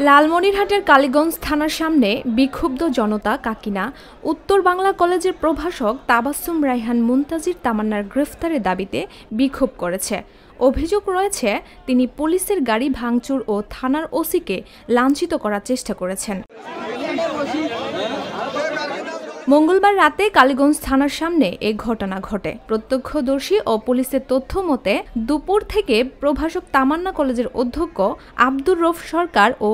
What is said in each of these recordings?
লালমনিরহাটের কালীগঞ্জ থানার সামনে বিক্ষুব্ধ জনতা কাকিনা উত্তর বাংলা কলেজের প্রভাষক তাবাসসুম রায়হান মুনতাজির তামান্নার গ্রেফতারের দাবিতে বিক্ষোভ করেছে। অভিযোগ রয়েছে তিনি পুলিশের গাড়ি ভাঙচুর ও থানার ওসিকে লাঞ্ছিত করার চেষ্টা করেছেন। মঙ্গলবার রাতে কালীগঞ্জ থানার সামনে এ ঘটনা ঘটে। প্রত্যক্ষদর্শী ও পুলিশের তথ্য মতে দুপুর থেকে প্রভাষক তামান্না কলেজের অধ্যক্ষ আব্দুর রউফ সরকার ও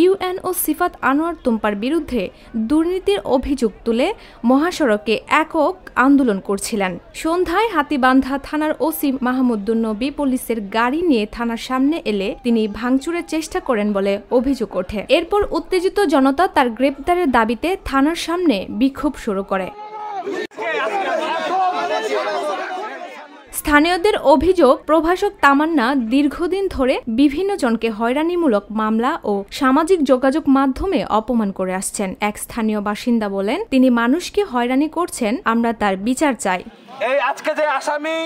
ইউএনও সিফাত আনোয়ার তুম্পার বিরুদ্ধে দুর্নীতির অভিযোগ তুলে মহাসড়কে একক আন্দোলন করছিলেন। সন্ধ্যায় হাতীবান্ধা থানার ওসি মাহমুদুন নবী পুলিশের গাড়ি নিয়ে থানার সামনে এলে তিনি ভাঙচুরের চেষ্টা করেন বলে অভিযোগ ওঠে। এরপর উত্তেজিত জনতা তার গ্রেপ্তারের দাবিতে থানার সামনে বিক্ষোভ শুরু করে। স্থানীয়দের অভিযোগ, প্রভাষক তামান্না দীর্ঘদিন ধরে বিভিন্ন জনকে হয়রানিমূলক মামলা ও সামাজিক যোগাযোগ মাধ্যমে অপমান করে আসছেন। এক স্থানীয় বাসিন্দা বলেন, তিনি মানুষকে হয়রানি করছেন, আমরা তার বিচার চাই। এই আজকে যে আসামি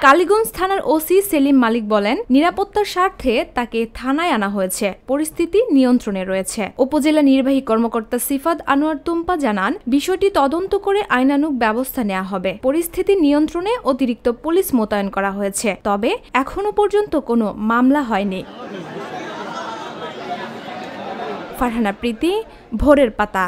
কালীগঞ্জ থানার ওসি সেলিম মালিক বলেন, নিরাপত্তার স্বার্থে তাকে থানায় আনা হয়েছে, পরিস্থিতি নিয়ন্ত্রণে রয়েছে। উপজেলা নির্বাহী কর্মকর্তা সিফাত আনোয়ার তুম্পা জানান, বিষয়টি তদন্ত করে আইনানুগ ব্যবস্থা নেওয়া হবে। পরিস্থিতি নিয়ন্ত্রণে অতিরিক্ত পুলিশ মোতায়েন করা হয়েছে, তবে এখনো পর্যন্ত কোনো মামলা হয়নি। ফারহানা প্রীতি, ভোরের পাতা।